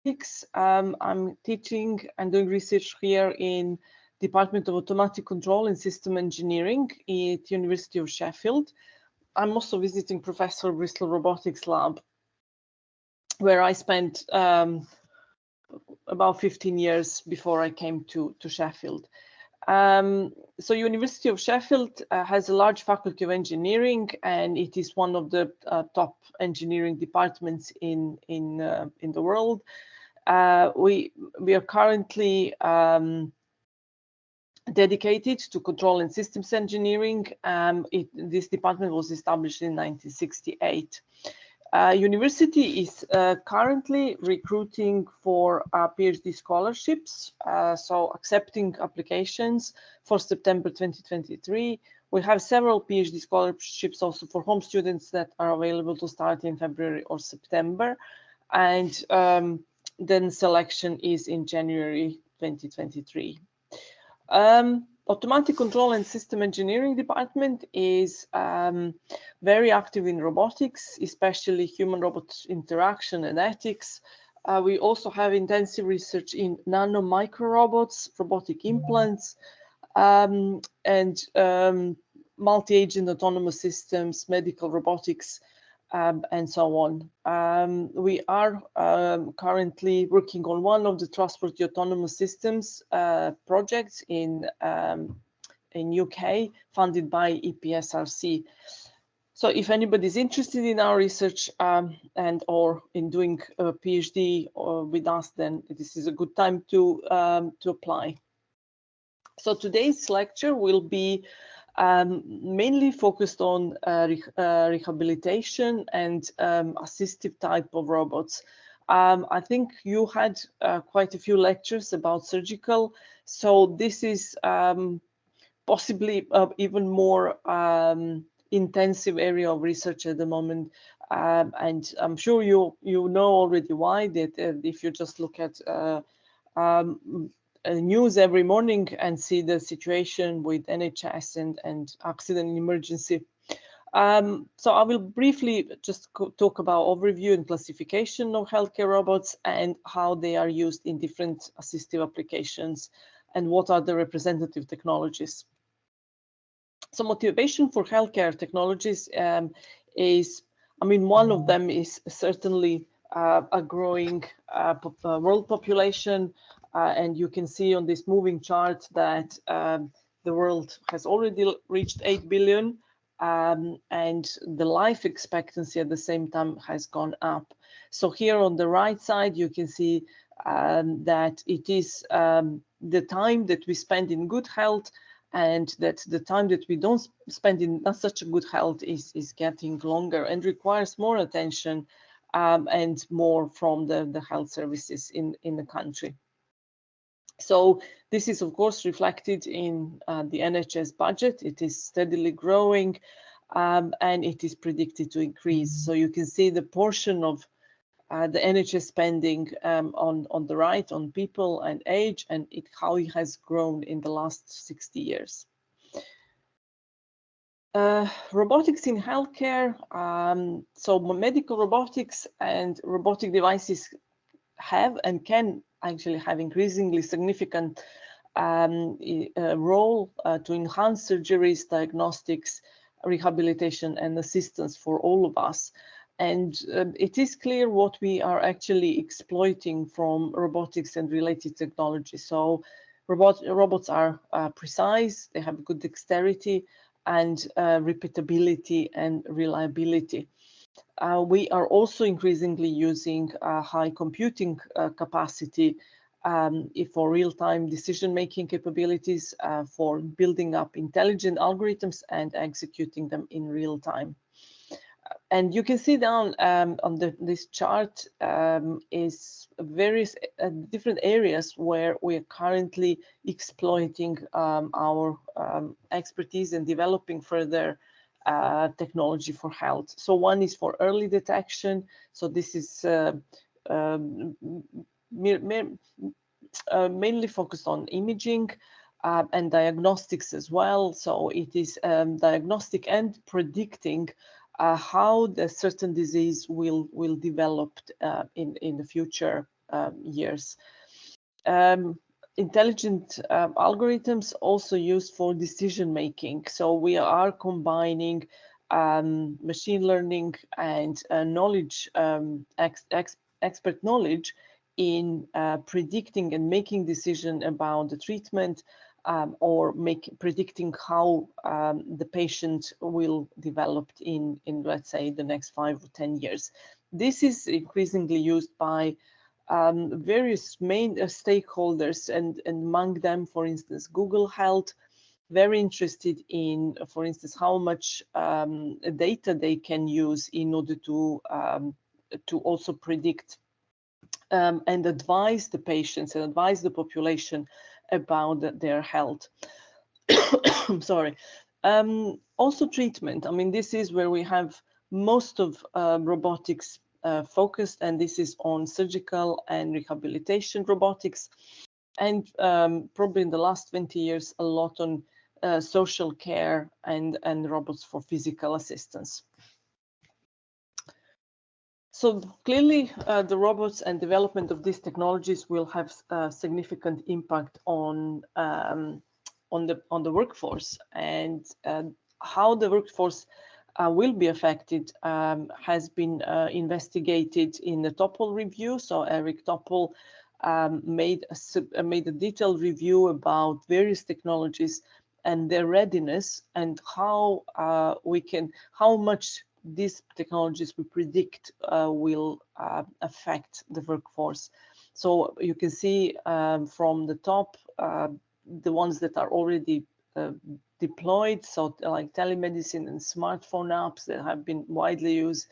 robotics. I'm teaching and doing research here in Department of Automatic Control and System Engineering at University of Sheffield. I'm also visiting Professor Bristol Robotics Lab, where I spent about 15 years before I came to Sheffield. So University of Sheffield has a large faculty of engineering, and it is one of the top engineering departments in the world. We are currently dedicated to control and systems engineering. This department was established in 1968. University is currently recruiting for PhD scholarships, so accepting applications for September 2023. We have several PhD scholarships also for home students that are available to start in February or September, and then selection is in January 2023. Automatic Control and System Engineering Department is very active in robotics, especially human-robot interaction and ethics. We also have intensive research in nano-micro robots, robotic implants, and multi-agent autonomous systems, medical robotics, and so on. We are currently working on one of the trustworthy autonomous systems projects in UK, funded by EPSRC. So if anybody is interested in our research and or in doing a PhD with us, then this is a good time to apply. So today's lecture will be mainly focused on rehabilitation and assistive type of robots. I think you had quite a few lectures about surgical, so this is possibly even more intensive area of research at the moment, and I'm sure you know already why. That if you just look at news every morning and see the situation with NHS and accident and emergency. So I will briefly just talk about overview and classification of healthcare robots and how they are used in different assistive applications and what are the representative technologies. So motivation for healthcare technologies is, I mean, one of them is certainly a growing world population. And you can see on this moving chart that the world has already reached 8 billion, and the life expectancy at the same time has gone up. So here on the right side, you can see that it is the time that we spend in good health, and that the time that we don't spend in not such a good health is getting longer and requires more attention and more from the health services in the country. So this is, of course, reflected in the NHS budget. It is steadily growing, and it is predicted to increase. So you can see the portion of the NHS spending on the right, on people and age, and how it has grown in the last 60 years. Robotics in healthcare. So medical robotics and robotic devices have and can actually have increasingly significant role to enhance surgeries, diagnostics, rehabilitation, and assistance for all of us. And it is clear what we are actually exploiting from robotics and related technology. So robots are precise, they have good dexterity and repeatability and reliability. We are also increasingly using high computing capacity for real-time decision-making capabilities, for building up intelligent algorithms and executing them in real time. And you can see down on this chart is various different areas where we are currently exploiting our expertise and developing further technology for health. So one is for early detection. So this is mainly focused on imaging and diagnostics as well. So it is diagnostic and predicting how the certain disease will develop in the future. years. Intelligent algorithms also used for decision making. So we are combining machine learning and knowledge, expert knowledge in predicting and making decision about the treatment, or predicting how the patient will develop in let's say the next 5 or 10 years. This is increasingly used by various main stakeholders, and among them, for instance, Google Health, very interested in, for instance, how much data they can use in order to also predict and advise the patients and advise the population about their health. Sorry. Also treatment. I mean, this is where we have most of robotics focused, and this is on surgical and rehabilitation robotics, and probably in the last 20 years a lot on social care and robots for physical assistance. So clearly the robots and development of these technologies will have a significant impact on the workforce, and how the workforce will be affected has been investigated in the Topol review. So Eric Topol made a detailed review about various technologies and their readiness, and how much these technologies we predict will affect the workforce. So you can see from the top the ones that are already deployed, so like telemedicine and smartphone apps that have been widely used,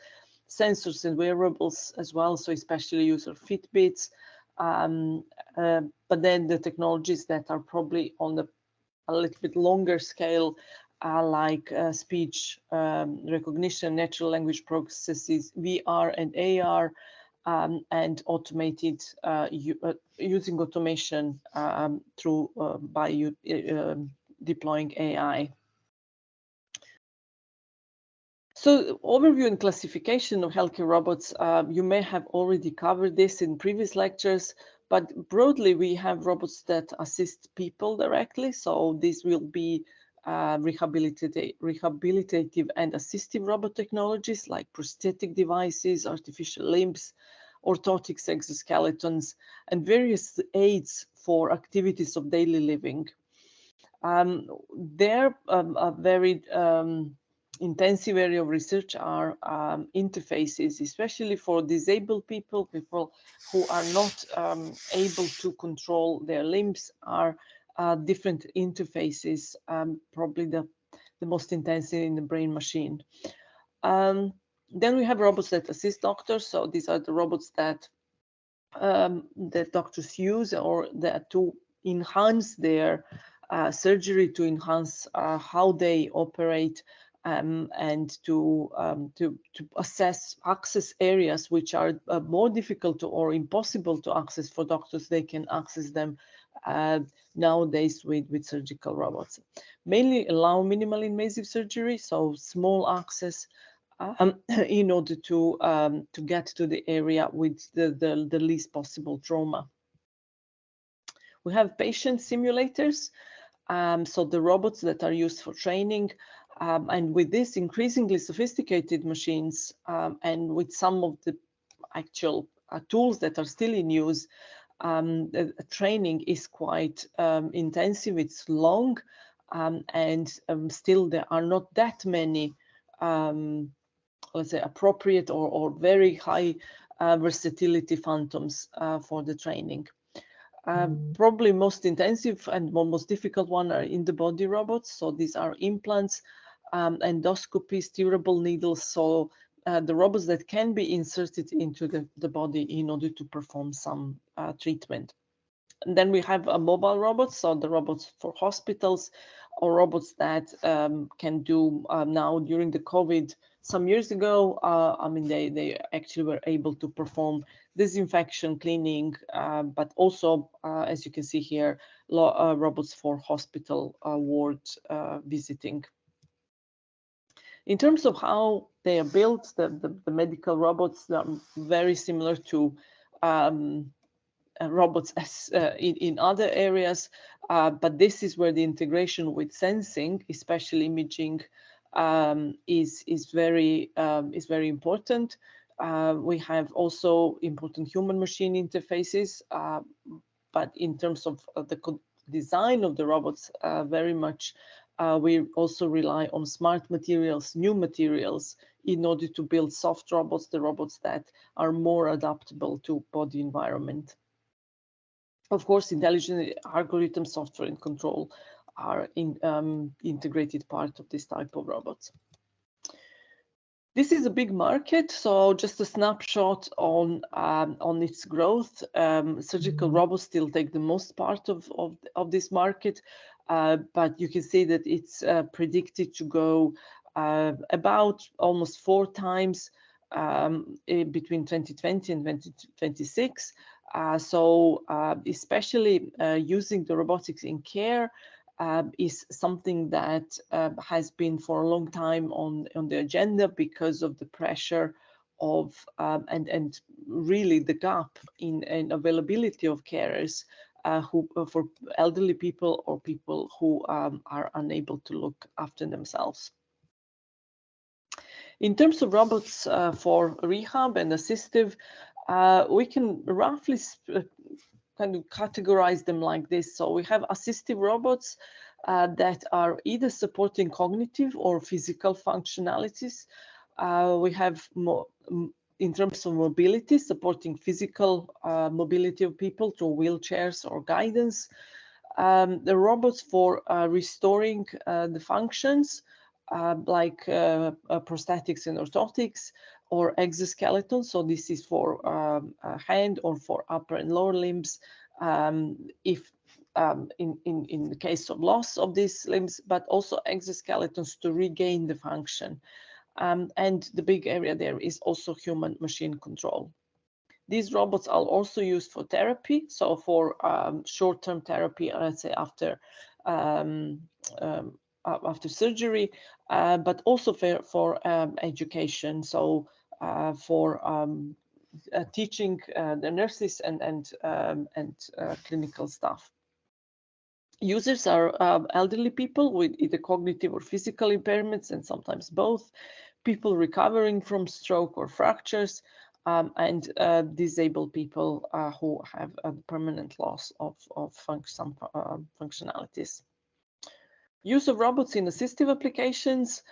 sensors and wearables as well, so especially use of Fitbits, but then the technologies that are probably on a little bit longer scale, like speech recognition, natural language processes, VR and AR, and automated using automation through by deploying AI. So overview and classification of healthcare robots, you may have already covered this in previous lectures, but broadly we have robots that assist people directly. So this will be rehabilitative and assistive robot technologies like prosthetic devices, artificial limbs, orthotics, exoskeletons, and various aids for activities of daily living. There a very intensive area of research are interfaces, especially for disabled people who are not able to control their limbs, are different interfaces, probably the most intensive in the brain machine. Then we have robots that assist doctors. So these are the robots that doctors use, or that to enhance their surgery, to enhance how they operate, and to access areas which are more difficult or impossible to access for doctors. They can access them nowadays with surgical robots. Mainly allow minimal invasive surgery, so small access, in order to get to the area with the least possible trauma. We have patient simulators, so the robots that are used for training, and with this increasingly sophisticated machines, and with some of the actual tools that are still in use, training is quite intensive, it's long, and still there are not that many let's say appropriate or very high versatility phantoms for the training. Probably most intensive and most difficult one are in the body robots. So these are implants, endoscopy, steerable needles. So the robots that can be inserted into the body in order to perform some treatment. And then we have mobile robots, so the robots for hospitals, or robots that can do now during the COVID. Some years ago, I mean, they actually were able to perform disinfection, cleaning, but also, as you can see here, robots for hospital ward visiting. In terms of how they are built, the medical robots are very similar to robots as in other areas, but this is where the integration with sensing, especially imaging, is very important. We have also important human-machine interfaces, but in terms of the design of the robots, very much we also rely on smart materials, new materials, in order to build soft robots, the robots that are more adaptable to body environment. Of course, intelligent algorithm, software, and control are integrated part of this type of robots. This is a big market, so just a snapshot on its growth. Surgical robots still take the most part of this market, but you can see that it's predicted to go about almost 4 times between 2020 and 2026. Especially using the robotics in care is something that has been for a long time on the agenda because of the pressure of and really the gap in availability of carers who for elderly people or people who are unable to look after themselves. In terms of robots for rehab and assistive, we can roughly kind of categorize them like this. So we have assistive robots that are either supporting cognitive or physical functionalities. We have more, in terms of mobility, supporting physical mobility of people through wheelchairs or guidance. The robots for restoring the functions, like prosthetics and orthotics, or exoskeleton. So this is for hand or for upper and lower limbs, if in the case of loss of these limbs, but also exoskeletons to regain the function. And the big area there is also human machine control. These robots are also used for therapy, so for short-term therapy, let's say after surgery, but also for education, so for teaching the nurses and clinical staff. Users are elderly people with either cognitive or physical impairments, and sometimes both, people recovering from stroke or fractures, and disabled people who have a permanent loss of some functionalities. Use of robots in assistive applications.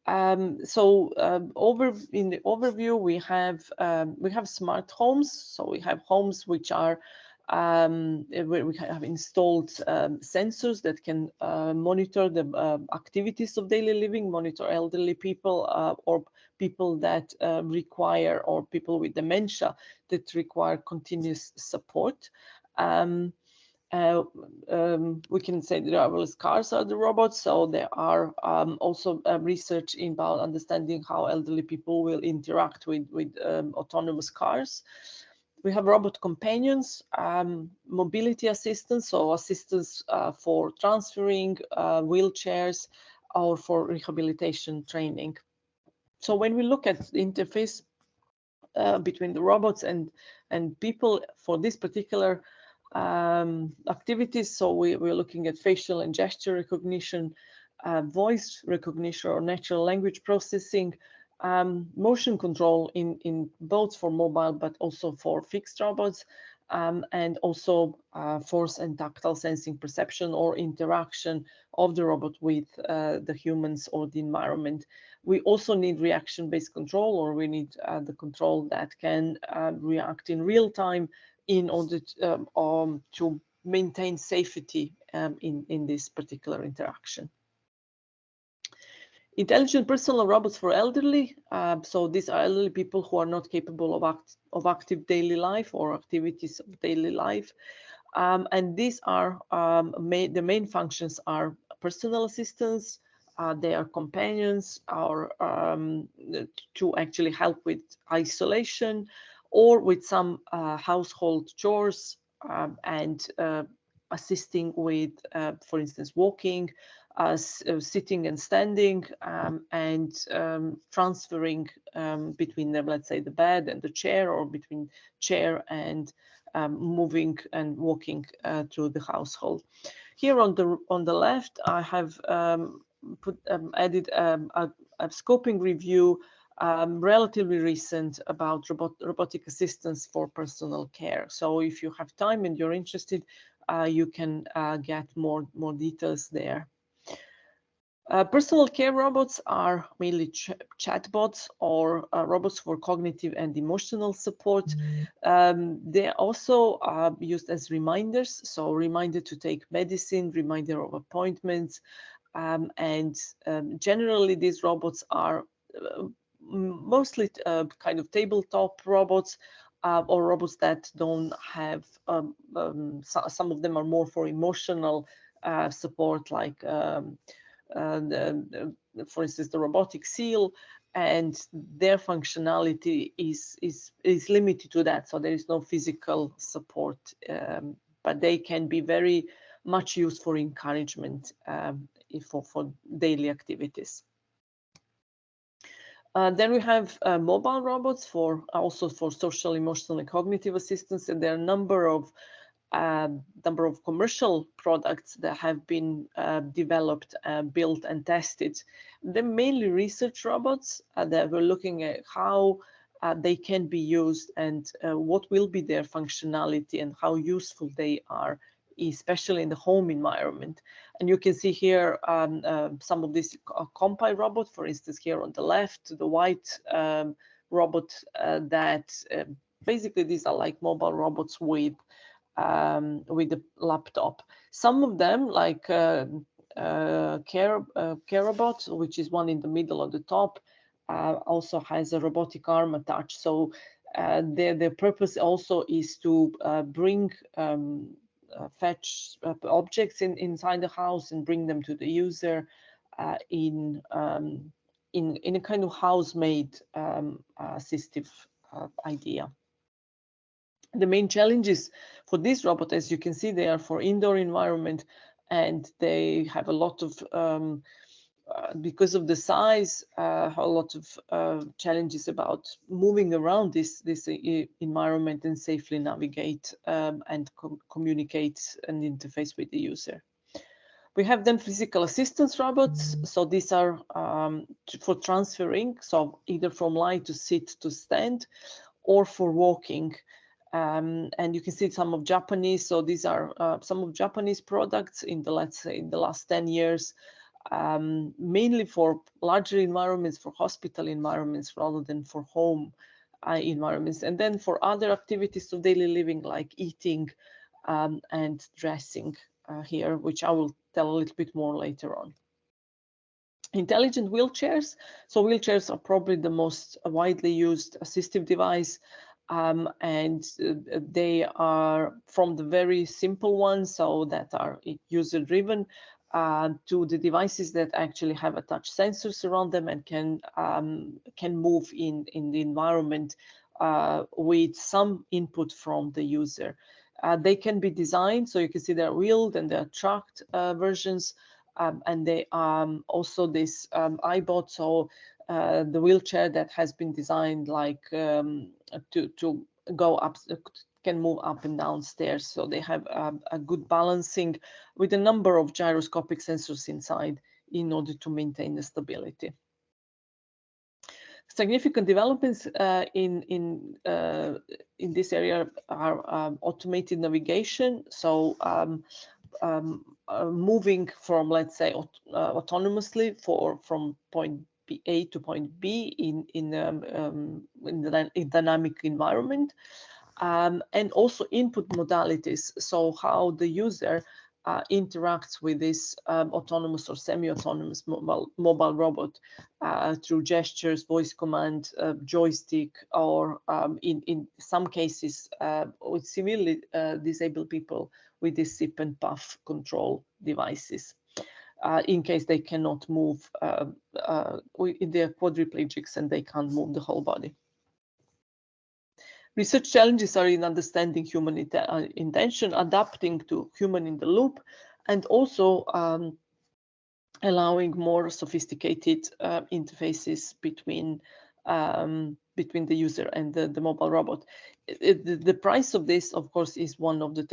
In the overview, we have smart homes. So we have homes which are where we have installed sensors that can monitor the activities of daily living, monitor elderly people or people that require, or people with dementia that require continuous support. We can say that driverless cars are the robots, so there are also research about understanding how elderly people will interact with autonomous cars. We have robot companions, mobility assistants, so assistants for transferring wheelchairs or for rehabilitation training. So when we look at the interface between the robots and people for this particular activities, so we're looking at facial and gesture recognition, voice recognition or natural language processing, motion control in both for mobile but also for fixed robots, and also force and tactile sensing, perception or interaction of the robot with the humans or the environment. We also need reaction-based control, or we need the control that can react in real time in order to maintain safety in this particular interaction. Intelligent personal robots for elderly. So these are elderly people who are not capable of active daily life or activities of daily life. And these are the main functions are personal assistance, they are companions, or to actually help with isolation or with some household chores, and assisting with, for instance, walking, sitting and standing, and transferring between them, let's say, the bed and the chair, or between chair and moving and walking through the household. Here on the left, I have added a scoping review, relatively recent, about robotic assistance for personal care. So if you have time and you're interested, you can get more details there. Personal care robots are mainly chatbots or robots for cognitive and emotional support. They also are used as reminders, so reminder to take medicine, reminder of appointments, and generally these robots are mostly kind of tabletop robots, or robots that don't have, some of them are more for emotional support, like for instance, the robotic seal, and their functionality is limited to that. So there is no physical support, but they can be very much used for encouragement, for daily activities. Then we have mobile robots also for social, emotional, and cognitive assistance, and there are a number of commercial products that have been developed, built, and tested. They're mainly research robots that we're looking at how they can be used and what will be their functionality and how useful they are, especially in the home environment. And you can see here some of these Compi robot, for instance, here on the left, the white robot that basically these are like mobile robots with a laptop. Some of them, like CareBot, which is one in the middle of the top, also has a robotic arm attached. So their purpose also is to bring fetch objects inside the house and bring them to the user in a kind of house-made assistive idea. The main challenges for this robot, as you can see, they are for indoor environment, and they have a lot of, because of the size, a lot of challenges about moving around this environment and safely navigate and communicate and interface with the user. We have then physical assistance robots. So these are for transferring, so either from lie to sit to stand, or for walking. And you can see some of Japanese. So these are some of Japanese products in the, let's say, in the last 10 years, mainly for larger environments, for hospital environments, rather than for home environments. And then for other activities of daily living, like eating and dressing here, which I will tell a little bit more later on. Intelligent wheelchairs. So wheelchairs are probably the most widely used assistive device. And they are from the very simple ones, so that are user driven, to the devices that actually have a touch sensors around them and can move in the environment with some input from the user. They can be designed, so you can see they're wheeled and they're tracked versions, and they also this iBot, so the wheelchair that has been designed like to go up, can move up and down stairs. So they have a good balancing with a number of gyroscopic sensors inside in order to maintain the stability. Significant developments in this area are automated navigation. So moving from, let's say, autonomously from point A to point B in a dynamic environment, and also input modalities. So how the user interacts with this autonomous or semi-autonomous mobile robot through gestures, voice command, joystick, or in some cases with severely disabled people with this sip and puff control devices, in case they cannot move, they're quadriplegics and they can't move the whole body. Research challenges are in understanding human intention, adapting to human in the loop, and also allowing more sophisticated interfaces between between the user and the mobile robot. The price of this, of course, is one of the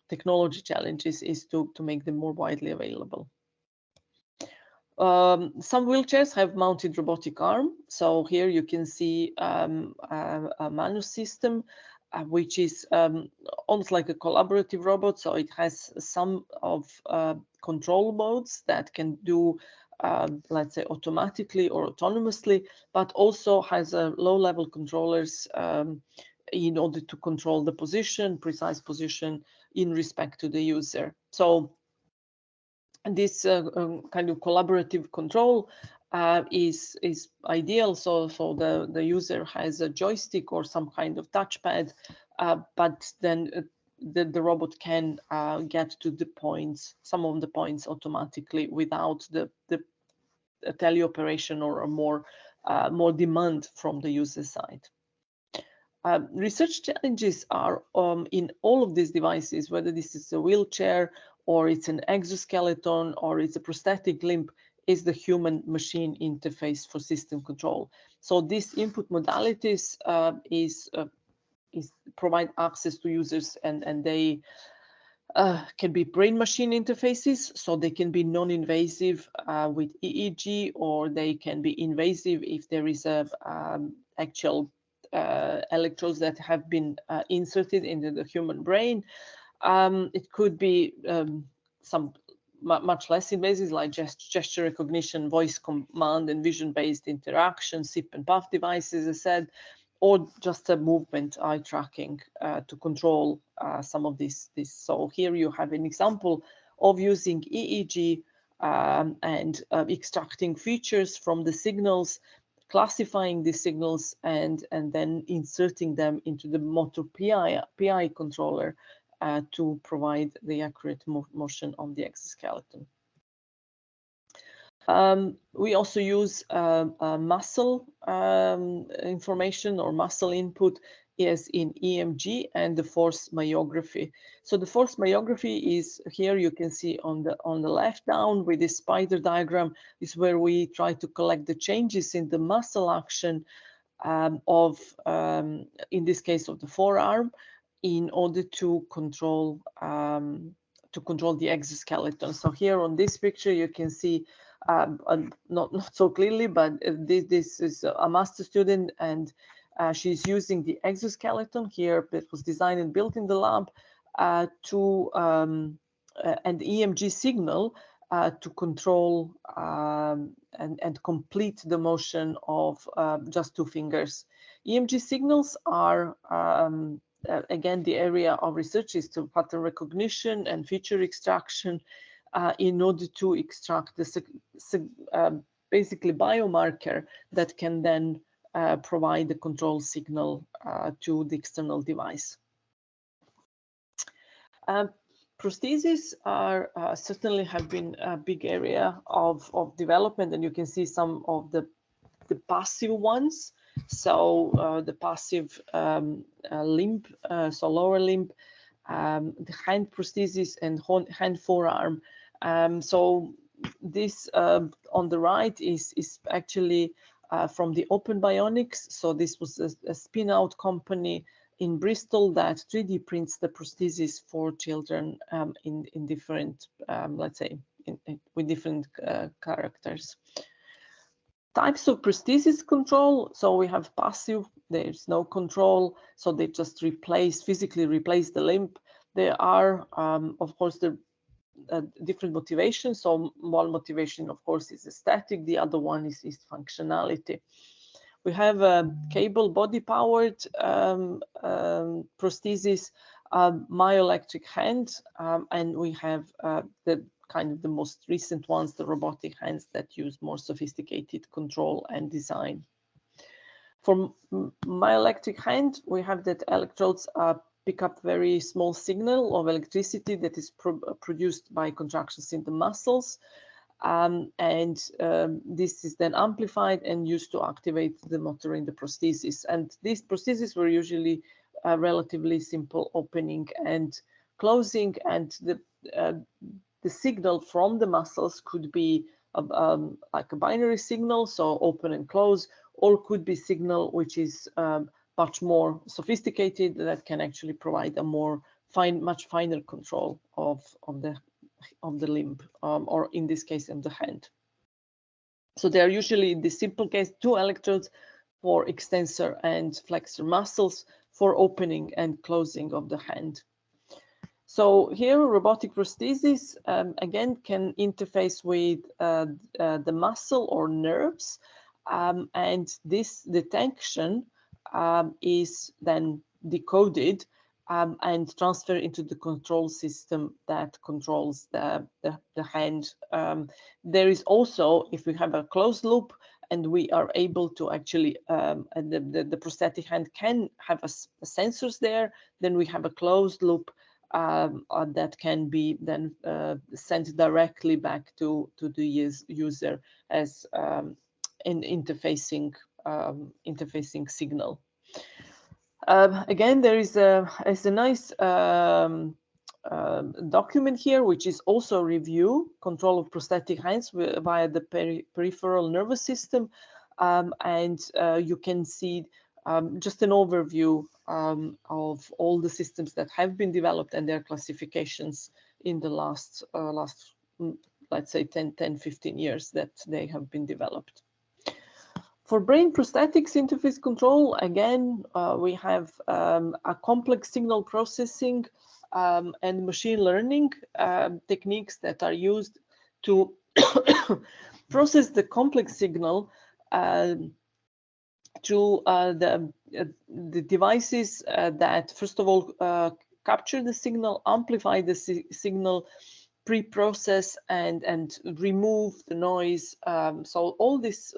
technology challenges, is to make them more widely available. Some wheelchairs have mounted robotic arm. So here you can see a Manus system, which is almost like a collaborative robot. So it has some of control modes that can do, let's say, automatically or autonomously, but also has a low-level controllers in order to control the position, precise position in respect to the user. So this kind of collaborative control is ideal. So the user has a joystick or some kind of touchpad, but then the robot can get to the points, some of the points automatically without the teleoperation or a more demand from the user side. Research challenges are in all of these devices, whether this is a wheelchair or it's an exoskeleton or it's a prosthetic limb, is the human-machine interface for system control. So these input modalities is provide access to users, and they can be brain-machine interfaces, so they can be non-invasive with EEG, or they can be invasive if there is a actual electrodes that have been inserted into the human brain. It could be some much less invasive, like gesture recognition, voice command, and vision-based interaction, sip and puff devices, as I said, or just a movement eye tracking to control some of this. So here you have an example of using EEG and extracting features from the signals, classifying the signals, and then inserting them into the motor PI controller to provide the accurate motion of the exoskeleton. We also use muscle information or muscle input is in EMG and the force myography. So the force myography is here, you can see on the left down with this spider diagram, is where we try to collect the changes in the muscle action of, in this case, of the forearm, in order to control the exoskeleton. So here on this picture you can see not so clearly, but this is a master student, and she's using the exoskeleton here that was designed and built in the lab to an EMG signal to control and complete the motion of just two fingers. EMG signals are again, the area of research is to pattern recognition and feature extraction in order to extract the basically biomarker that can then provide the control signal to the external device. Prostheses are certainly have been a big area of development, and you can see some of the passive ones. So the passive limb, so lower limb, the hand prosthesis and hand forearm. So this on the right is actually from the Open Bionics. So this was a spin-out company in Bristol that 3D prints the prosthesis for children in different, let's say, with different characters. Types of prosthesis control. So we have passive, there's no control, so they just physically replace the limb. There are, of course, the different motivations. So one motivation, of course, is aesthetic. The other one is functionality. We have a cable body-powered prosthesis, myoelectric hand, and we have the kind of the most recent ones, the robotic hands that use more sophisticated control and design. For myoelectric hand, we have that electrodes pick up very small signal of electricity that is produced by contractions in the muscles. This is then amplified and used to activate the motor in the prosthesis. And these prostheses were usually relatively simple opening and closing, and the signal from the muscles could be like a binary signal, so open and close, or could be signal which is much more sophisticated, that can actually provide a more much finer control of the limb, or in this case of the hand. So they are usually, in this simple case, 2 electrodes for extensor and flexor muscles for opening and closing of the hand. So here, robotic prosthesis again can interface with the muscle or nerves, and this detection is then decoded and transferred into the control system that controls the hand. There is also, if we have a closed loop and we are able to actually, the prosthetic hand can have sensors there, then we have a closed loop that can be then sent directly back to the user as an interfacing signal. Again, there is a nice document here, which is also review control of prosthetic hands via the peripheral nervous system, and you can see just an overview of all the systems that have been developed and their classifications in the last let's say 10-15 years that they have been developed. For brain prosthetics interface control, again, we have a complex signal processing and machine learning techniques that are used to process the complex signal to the devices that, first of all, capture the signal, amplify the signal, pre-process and remove the noise. So all this,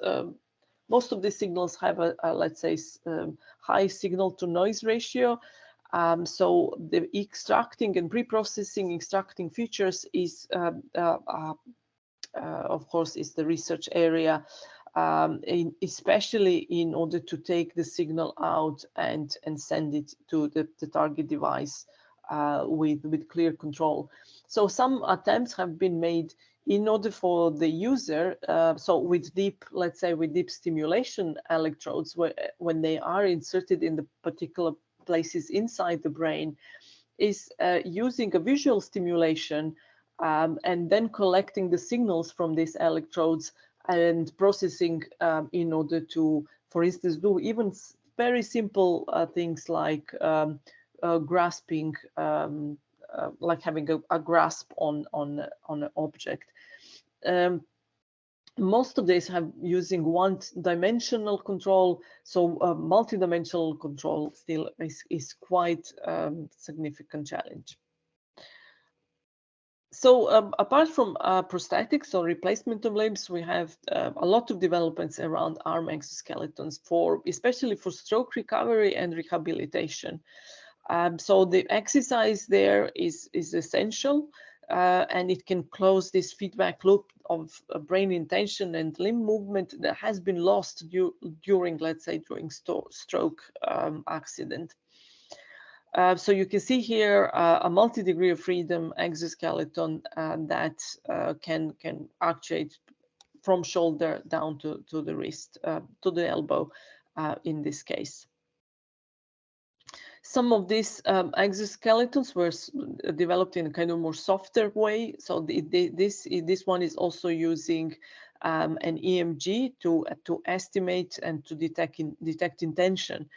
most of the signals have a let's say, high signal to noise ratio. So the extracting and pre-processing, extracting features is, of course, is the research area, especially in order to take the signal out and send it to the target device with clear control. So some attempts have been made in order for the user, so with deep, let's say with deep stimulation electrodes, when they are inserted in the particular places inside the brain, is using a visual stimulation and then collecting the signals from these electrodes and processing in order to, for instance, do even very simple things like grasping, like having a grasp on an object. Most of these have using one-dimensional control, so multi-dimensional control still is quite significant challenge. So apart from prosthetics or replacement of limbs, we have a lot of developments around arm exoskeletons, especially for stroke recovery and rehabilitation. So the exercise there is essential, and it can close this feedback loop of brain intention and limb movement that has been lost during, let's say, during stroke accident. So you can see here a multi-degree of freedom exoskeleton that can actuate from shoulder down to the wrist, to the elbow in this case. Some of these exoskeletons were developed in a kind of more softer way. So this one is also using an EMG to estimate and to detect intention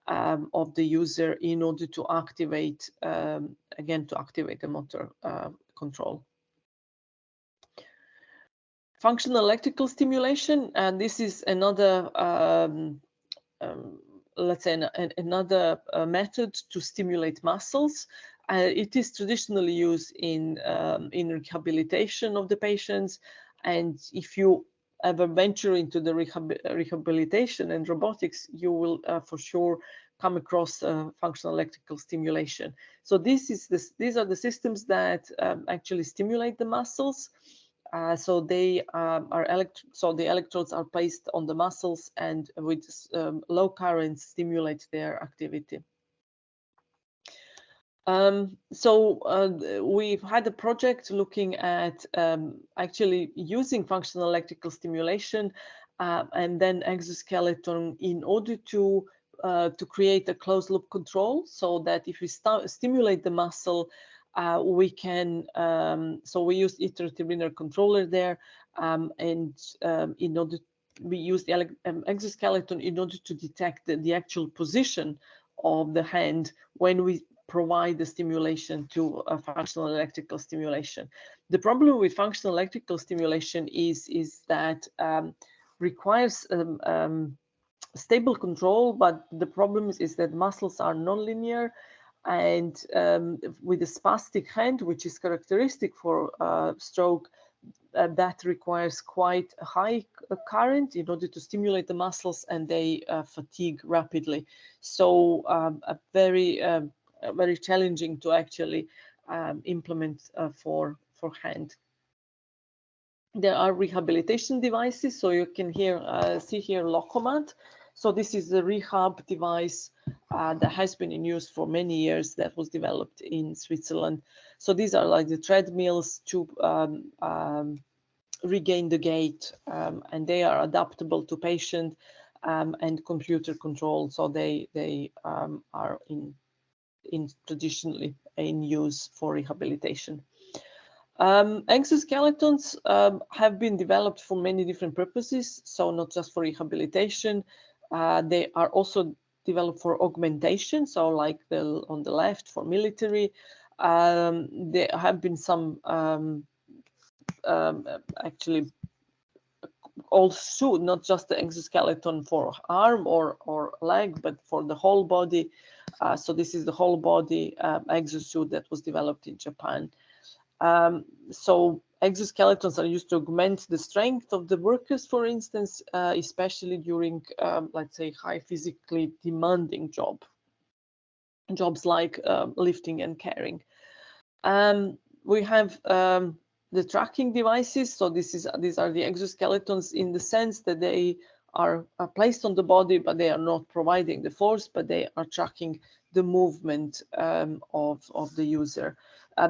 of the user in order to activate, again, to activate the motor control. Functional electrical stimulation, and this is another, let's say, another method to stimulate muscles. It is traditionally used in rehabilitation of the patients, and if you ever venture into the rehabilitation and robotics, you will for sure come across functional electrical stimulation. So these are the systems that actually stimulate the muscles. So they so the electrodes are placed on the muscles and with low currents stimulate their activity. So we've had a project looking at actually using functional electrical stimulation and then exoskeleton in order to create a closed loop control, so that if we stimulate the muscle, we can, so we use iterative linear controller there, and in order we use the exoskeleton in order to detect the actual position of the hand when we provide the stimulation to a functional electrical stimulation. The problem with functional electrical stimulation is that requires stable control, but the problem is that muscles are nonlinear, and with a spastic hand, which is characteristic for stroke, that requires quite a high current in order to stimulate the muscles, and they fatigue rapidly. So very challenging to actually implement for hand. There are rehabilitation devices, so you can see here Locomat. So this is a rehab device that has been in use for many years, that was developed in Switzerland. So these are like the treadmills to regain the gait, and they are adaptable to patient and computer control. So they are traditionally in use for rehabilitation. Exoskeletons have been developed for many different purposes, so not just for rehabilitation. They are also developed for augmentation, so like on the left for military. There have been some actually also not just the exoskeleton for arm or leg, but for the whole body. So this is the whole body exosuit that was developed in Japan. So exoskeletons are used to augment the strength of the workers, for instance, especially during, let's say, high physically demanding jobs like lifting and carrying. We have the tracking devices. So these are the exoskeletons in the sense that they are placed on the body, but they are not providing the force, but they are tracking the movement of the user.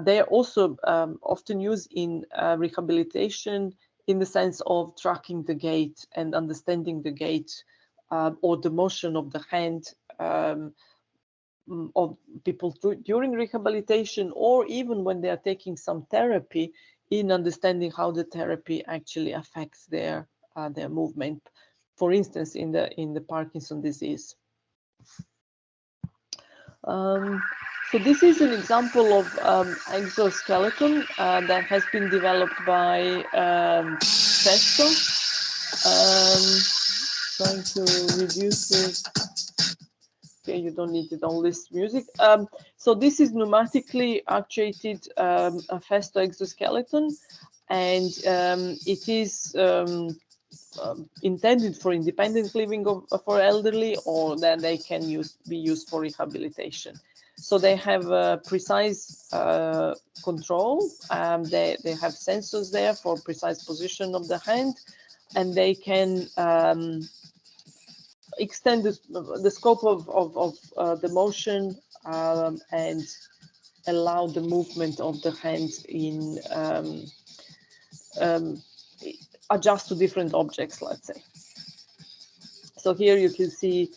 They are also often used in rehabilitation in the sense of tracking the gait and understanding the gait or the motion of the hand of people during rehabilitation, or even when they are taking some therapy, in understanding how the therapy actually affects their movement. For instance, in the Parkinson disease. So this is an example of exoskeleton that has been developed by Festo. Trying to reduce it. Okay, you don't need it on this music. So this is pneumatically actuated a Festo exoskeleton, and it is intended for independent living for elderly, or that they can be used for rehabilitation. So they have a precise control. They have sensors there for precise position of the hand, and they can extend the scope of the motion and allow the movement of the hand in adjust to different objects, let's say. So here you can see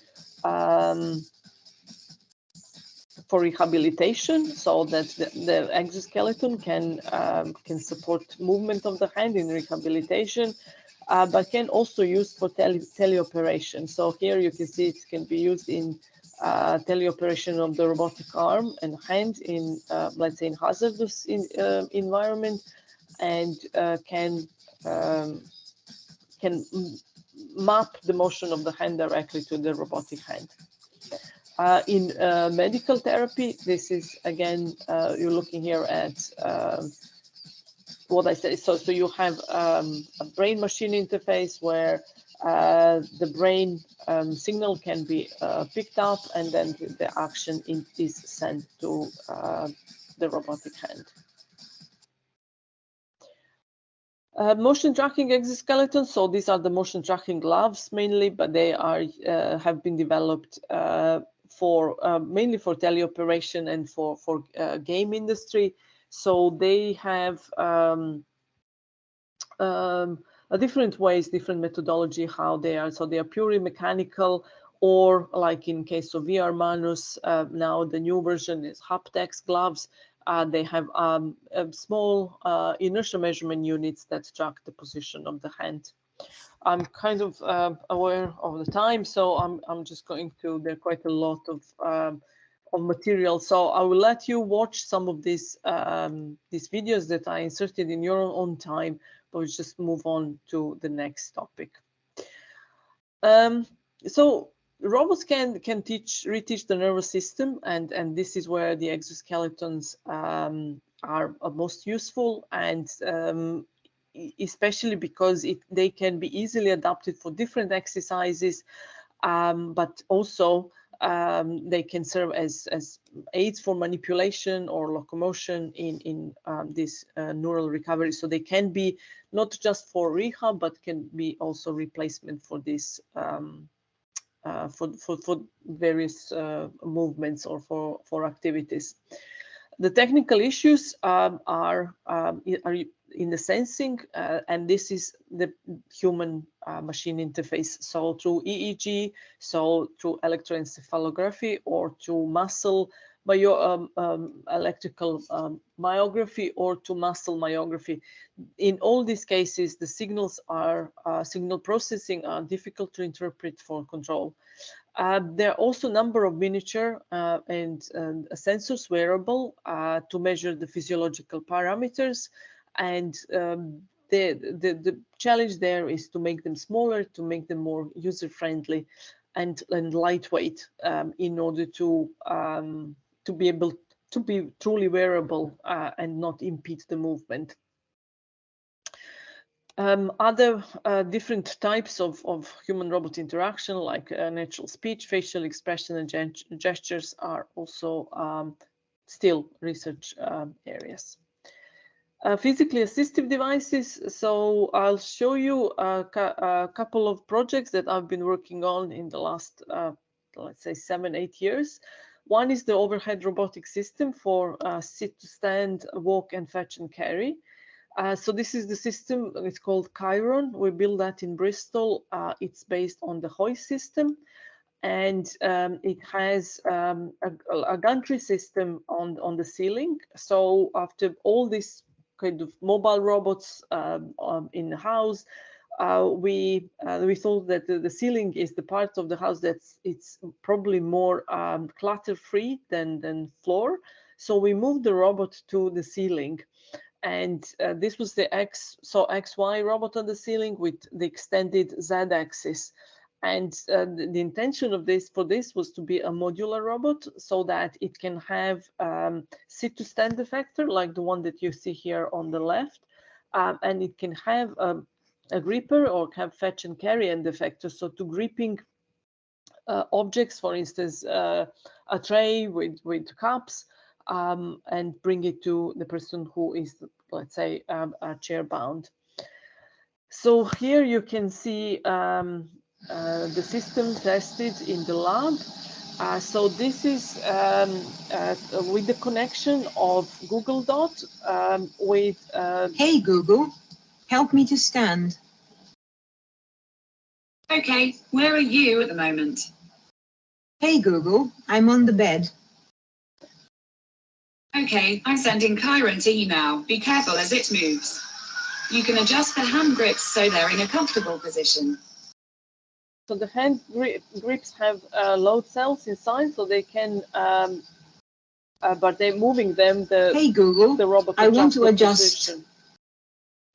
for rehabilitation, so that the exoskeleton can support movement of the hand in rehabilitation, but can also use for teleoperation. So here you can see it can be used in teleoperation of the robotic arm and hand in, let's say, in hazardous environment, and can map the motion of the hand directly to the robotic hand. In medical therapy, this is again, you're looking here at what I said. So you have a brain-machine interface where the brain signal can be picked up, and then the action is sent to the robotic hand. Motion tracking exoskeletons. So these are the motion tracking gloves mainly, but they are have been developed for mainly for teleoperation and for game industry. So they have a different ways, different methodology, how they are. So they are purely mechanical, or like in case of VR Manus, now the new version is haptics gloves. They have small inertial measurement units that track the position of the hand. I'm kind of aware of the time, so I'm just going to. There are quite a lot of material, so I will let you watch some of these videos that I inserted in your own time. But we'll just move on to the next topic. So robots can reteach the nervous system, and this is where the exoskeletons are most useful, and especially because they can be easily adapted for different exercises, but also they can serve as aids for manipulation or locomotion in this neural recovery. So they can be not just for rehab, but can be also replacement for this for various movements or for activities. The technical issues are in the sensing, and this is the human machine interface. So through EEG, so through electroencephalography, or to muscle electrical myography, or to muscle myography. In all these cases, the signals are signal processing are difficult to interpret for control. There are also a number of miniature and sensors wearable to measure the physiological parameters, and the challenge there is to make them smaller, to make them more user-friendly and lightweight, in order to be able to be truly wearable and not impede the movement. Other different types of human-robot interaction, like natural speech, facial expression, and gestures, are also still research areas. Physically assistive devices. So I'll show you a couple of projects that I've been working on in the last, let's say, 7-8 years. One is the overhead robotic system for sit to stand, walk, and fetch and carry. So this is the system. It's called Chiron. We built that in Bristol. It's based on the hoist system, and it has a gantry system on the ceiling. So after all these kind of mobile robots in the house, we thought that the ceiling is the part of the house it's probably more clutter-free than floor. So we moved the robot to the ceiling. And this was the XY robot on the ceiling with the extended Z axis. And the intention of this was to be a modular robot, so that it can have sit to stand effector, like the one that you see here on the left. And it can have a gripper, or have fetch and carry end effector. So to gripping objects, for instance, a tray with cups, and bring it to the person who is, let's say, chair bound. So here you can see the system tested in the lab. So this is with the connection of Google Dot with... Hey Google, help me to stand. Okay, where are you at the moment? Hey Google, I'm on the bed. Okay, I'm sending Chiron to you now. Be careful as it moves. You can adjust the hand grips so they're in a comfortable position. So the hand grips have load cells inside, so they can, but they're moving them. Hey Google, the robot I want to adjust. Position.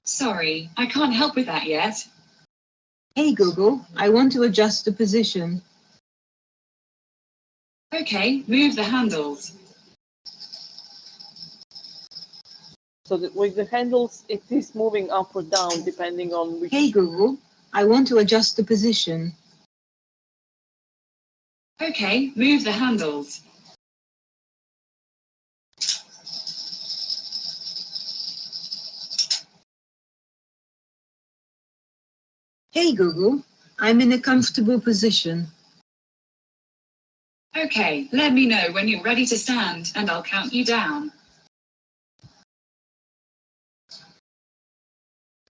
Sorry, I can't help with that yet. Hey Google, I want to adjust the position. Okay, move the handles. So that with the handles, it is moving up or down depending on which... Hey Google, I want to adjust the position. Okay, move the handles. Hey Google, I'm in a comfortable position. Okay, let me know when you're ready to stand, and I'll count you down.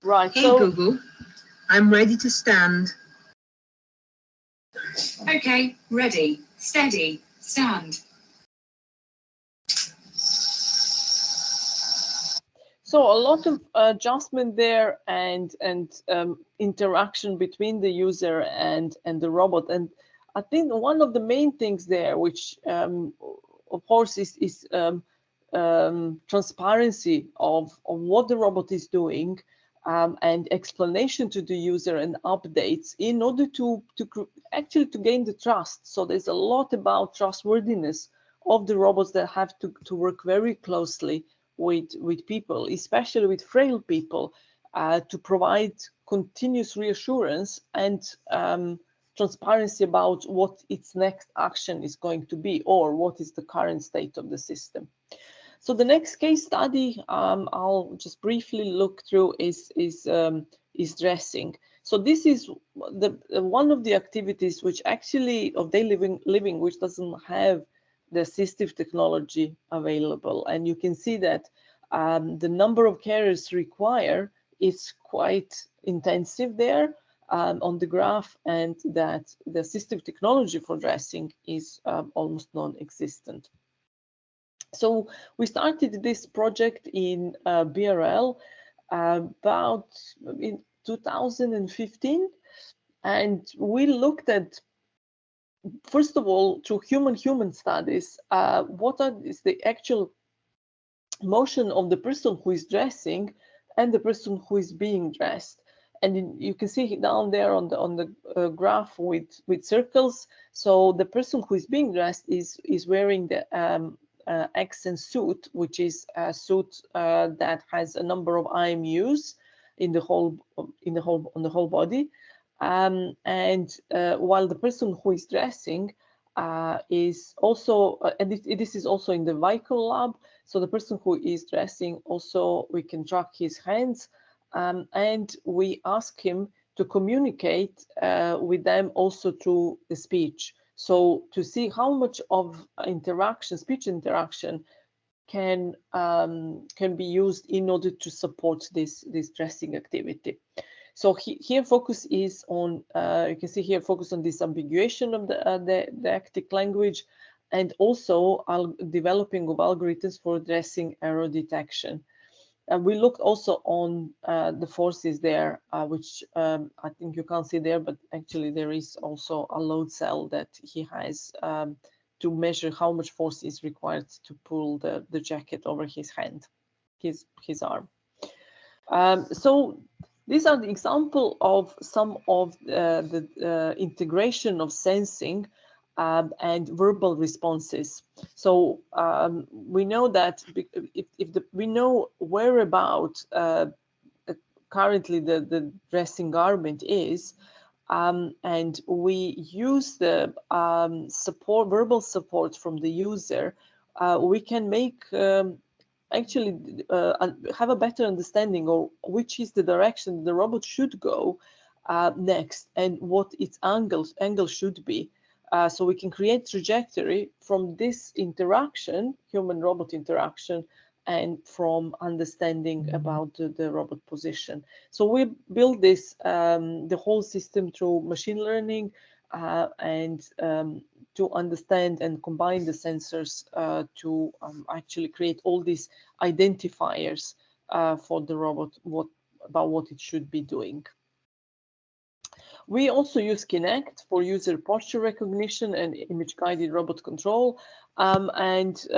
Right. Hey so, Google, I'm ready to stand. Okay, ready, steady, stand. So a lot of adjustment there and interaction between the user and the robot. And I think one of the main things there, which of course is transparency of what the robot is doing, and explanation to the user and updates in order to actually to gain the trust. So there's a lot about trustworthiness of the robots that have to work very closely with people, especially with frail people, to provide continuous reassurance and transparency about what its next action is going to be, or what is the current state of the system. So the next case study I'll just briefly look through is dressing. So this is one of the activities which actually of daily living which doesn't have the assistive technology available, and you can see that the number of carers required is quite intensive there on the graph, and that the assistive technology for dressing is almost non-existent. So we started this project in BRL about in 2015, and we looked at, first of all, through human studies, what is the actual motion of the person who is dressing and the person who is being dressed. And you can see down there on the graph with circles. So the person who is being dressed is wearing the accent suit, which is a suit that has a number of IMUs on the whole body. And while the person who is dressing is also, and this is also in the vehicle lab. So the person who is dressing also, we can track his hands, and we ask him to communicate with them also through the speech. So to see how much of interaction, speech interaction, can be used in order to support this dressing activity. So here focus is on, you can see here focus on disambiguation of the active language, and also developing of algorithms for dressing error detection. We looked also on the forces there, which I think you can't see there, but actually there is also a load cell that he has to measure how much force is required to pull the jacket over his hand, his arm. So these are the example of some of the integration of sensing and verbal responses. So we know that if we know whereabout currently the dressing garment is, and we use the verbal support from the user, we can make actually have a better understanding of which is the direction the robot should go next, and what its angle should be. So we can create trajectory from this interaction, human-robot interaction, and from understanding about the robot position. So we build this, the whole system through machine learning, and to understand and combine the sensors to actually create all these identifiers for the robot, about what it should be doing. We also use Kinect for user posture recognition and image-guided robot control. Kinect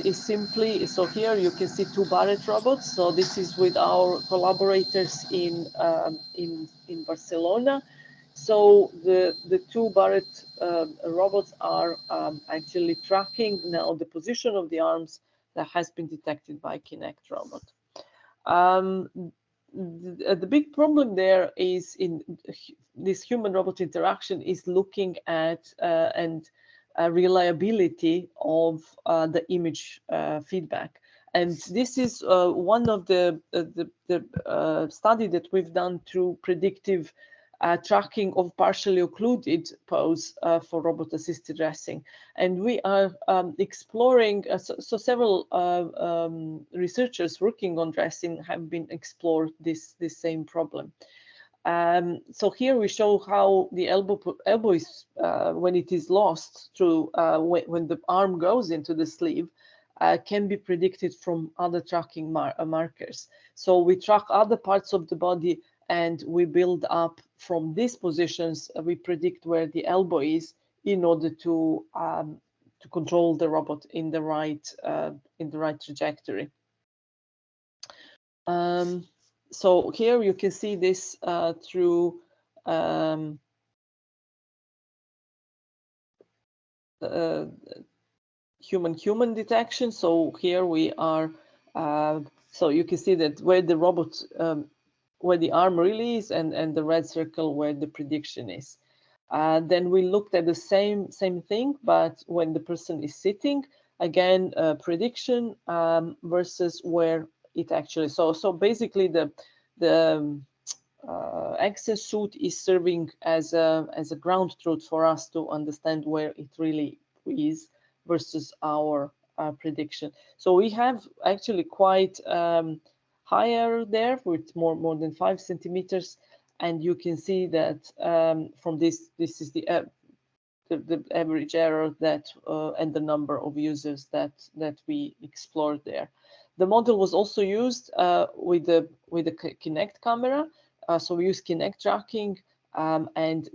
is simply, so here you can see two Barrett robots. So this is with our collaborators in Barcelona. So the two Barrett robots are actually tracking now the position of the arms that has been detected by Kinect robot. The big problem there is in this human-robot interaction is looking at reliability of the image feedback. And this is one of the study that we've done through predictive tracking of partially occluded pose for robot-assisted dressing. And we are exploring, so several researchers working on dressing have been explored this same problem. So here we show how the elbow is, when it is lost through, when the arm goes into the sleeve, can be predicted from other tracking markers. So we track other parts of the body and we build up from these positions, we predict where the elbow is in order to control the robot in the right trajectory. So here you can see this through human-human detection. So here we are, so you can see that where the robot, where the arm really is, and the red circle where the prediction is. Then we looked at the same thing, but when the person is sitting, again, prediction versus where it actually. So basically, the access suit is serving as a ground truth for us to understand where it really is versus our prediction. So we have actually quite higher there with more than 5 centimeters, and you can see that from this is the average error that and the number of users that we explored there. The model was also used with the Kinect camera. So we use Kinect tracking and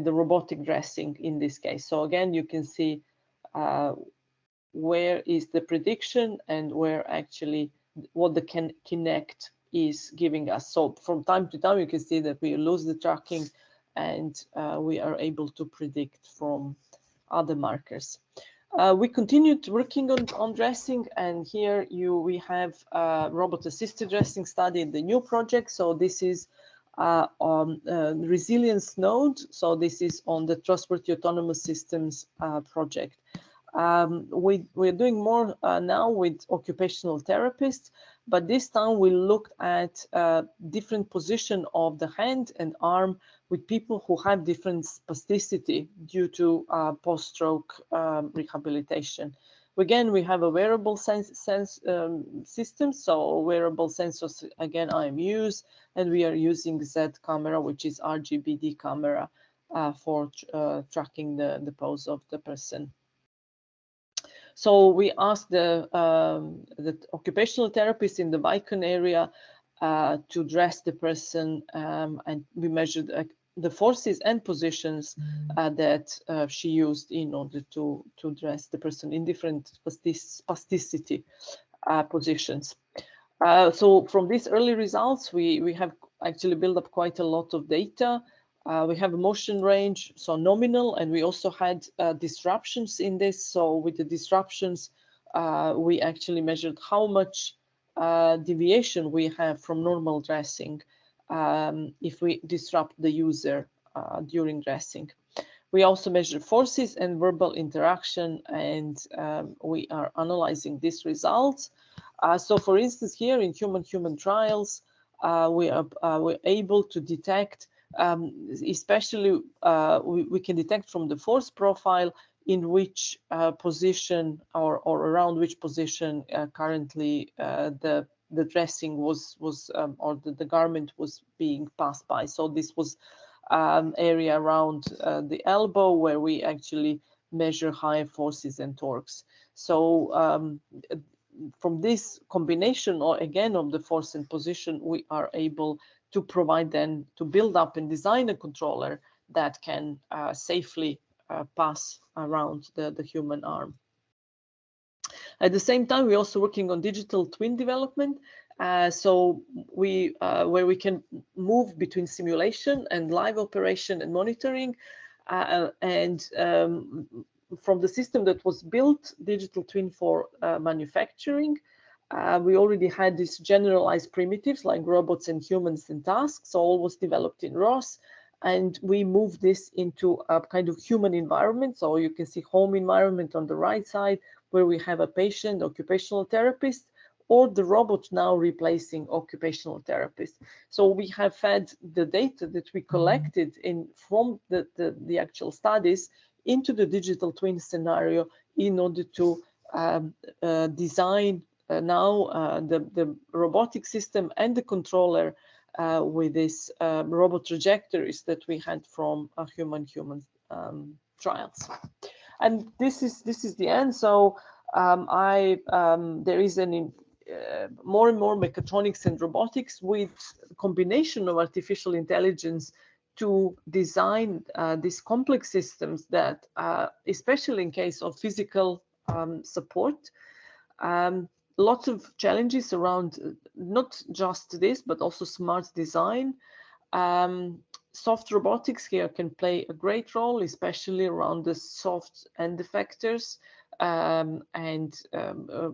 the robotic dressing in this case. So again, you can see where is the prediction and where actually what the Kinect is giving us. So from time to time, you can see that we lose the tracking and we are able to predict from other markers. We continued working on dressing, and here we have robot-assisted dressing study in the new project. So this is on resilience node. So this is on the Trustworthy Autonomous Systems project. We're doing more now with occupational therapists, but this time we looked at different position of the hand and arm with people who have different spasticity due to post-stroke rehabilitation. Again, we have a wearable system, so wearable sensors, again, IMUs, and we are using Z camera, which is RGBD camera for tracking the pose of the person. So we asked the occupational therapist in the Vicon area to dress the person, and we measured the forces and positions that she used in order to dress the person in different spasticity positions. So from these early results, we have actually built up quite a lot of data. We have a motion range, so nominal, and we also had disruptions in this. So with the disruptions, we actually measured how much deviation we have from normal dressing if we disrupt the user during dressing. We also measure forces and verbal interaction, and we are analyzing these results. So for instance, here in human-human trials, we're able to detect, especially we can detect from the force profile in which position or around which position currently the dressing was or the garment was being passed by. So this was area around the elbow where we actually measure higher forces and torques. So from this combination, or again, of the force and position, we are able to provide then to build up and design a controller that can safely pass around the human arm. At the same time, we're also working on digital twin development. So where we can move between simulation and live operation and monitoring, and from the system that was built, digital twin for manufacturing, we already had these generalized primitives like robots and humans and tasks, so all was developed in ROS, and we moved this into a kind of human environment. So you can see home environment on the right side, where we have a patient, occupational therapist, or the robot now replacing occupational therapists. So we have fed the data that we collected from the actual studies into the digital twin scenario in order to design the robotic system and the controller with these robot trajectories that we had from human-human trials. And this is the end. So there is more and more mechatronics and robotics with combination of artificial intelligence to design these complex systems that, especially in case of physical support, lots of challenges around not just this, but also smart design. Soft robotics here can play a great role, especially around the soft end effectors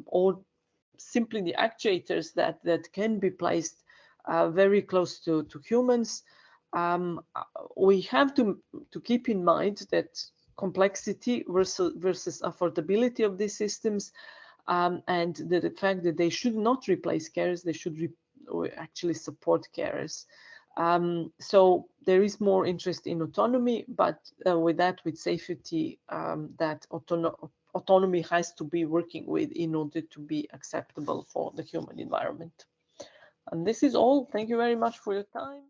or simply the actuators that can be placed very close to humans. We have to keep in mind that complexity versus affordability of these systems, and the fact that they should not replace carers, they should actually support carers. So there is more interest in autonomy, but with safety, that autonomy has to be working with in order to be acceptable for the human environment. And this is all. Thank you very much for your time.